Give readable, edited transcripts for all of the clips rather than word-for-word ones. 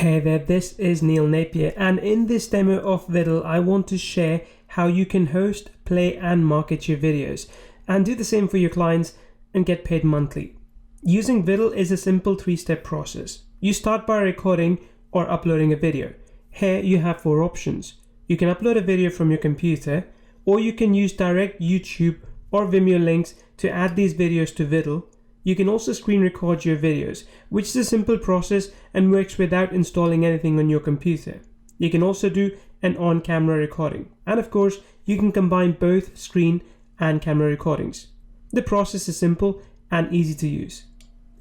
Hey there, this is Neil Napier, and in this demo of Viddle, I want to share how you can host, play and market your videos and do the same for your clients and get paid monthly. Using Viddle is a simple 3-step process. You start by recording or uploading a video. Here you have 4 options. You can upload a video from your computer, or you can use direct YouTube or Vimeo links to add these videos to Viddle. You can also screen record your videos, which is a simple process and works without installing anything on your computer. You can also do an on-camera recording. And of course, you can combine both screen and camera recordings. The process is simple and easy to use.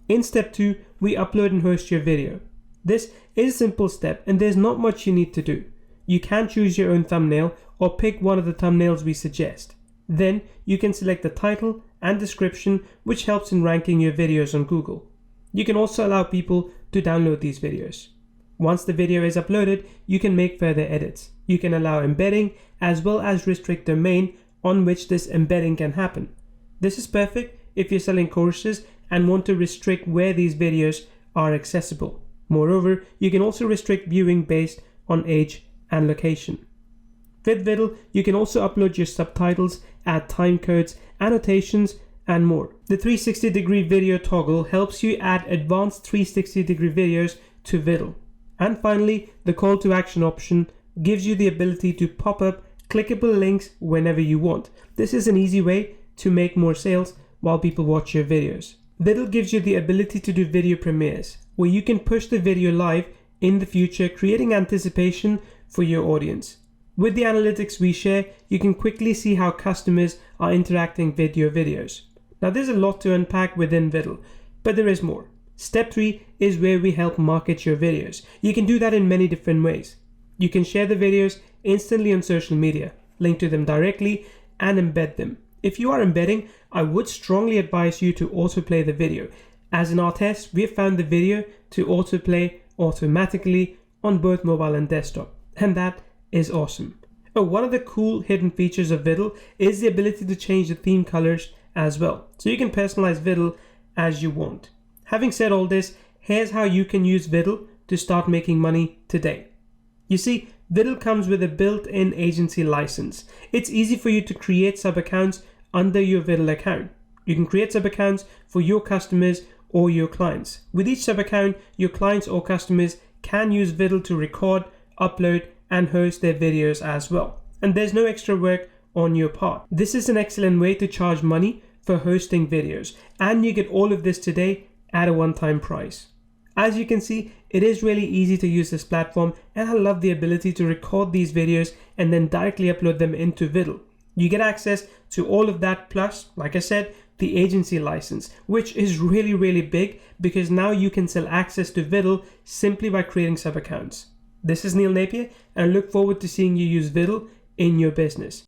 In step 2, we upload and host your video. This is a simple step and there's not much you need to do. You can choose your own thumbnail or pick one of the thumbnails we suggest. Then you can select the title and description, which helps in ranking your videos on Google. You can also allow people to download these videos. Once the video is uploaded, you can make further edits. You can allow embedding as well as restrict domain on which this embedding can happen. This is perfect if you're selling courses and want to restrict where these videos are accessible. Moreover, you can also restrict viewing based on age and location. With Viddle, you can also upload your subtitles, add time codes, annotations, and more. The 360-degree video toggle helps you add advanced 360-degree videos to Viddle. And finally, the call to action option gives you the ability to pop up clickable links whenever you want. This is an easy way to make more sales while people watch your videos. Viddle gives you the ability to do video premieres, where you can push the video live in the future, creating anticipation for your audience. With the analytics we share, you can quickly see how customers are interacting with your videos. Now there's a lot to unpack within Viddle, but there is more. Step 3 is where we help market your videos. You can do that in many different ways. You can share the videos instantly on social media, link to them directly, and embed them. If you are embedding, I would strongly advise you to autoplay the video. As in our test, we have found the video to autoplay automatically on both mobile and desktop, and that is awesome. One of the cool hidden features of Viddle is the ability to change the theme colors as well. So you can personalize Viddle as you want. Having said all this, here's how you can use Viddle to start making money today. You see, Viddle comes with a built-in agency license. It's easy for you to create sub-accounts under your Viddle account. You can create sub-accounts for your customers or your clients. With each sub-account, your clients or customers can use Viddle to record, upload, and host their videos as well. And there's no extra work on your part. This is an excellent way to charge money for hosting videos, and you get all of this today at a one-time price. As you can see, it is really easy to use this platform, and I love the ability to record these videos and then directly upload them into Viddle. You get access to all of that, plus, like I said, the agency license, which is really big because now you can sell access to Viddle simply by creating sub-accounts. This is Neil Napier, and I look forward to seeing you use Viddle in your business.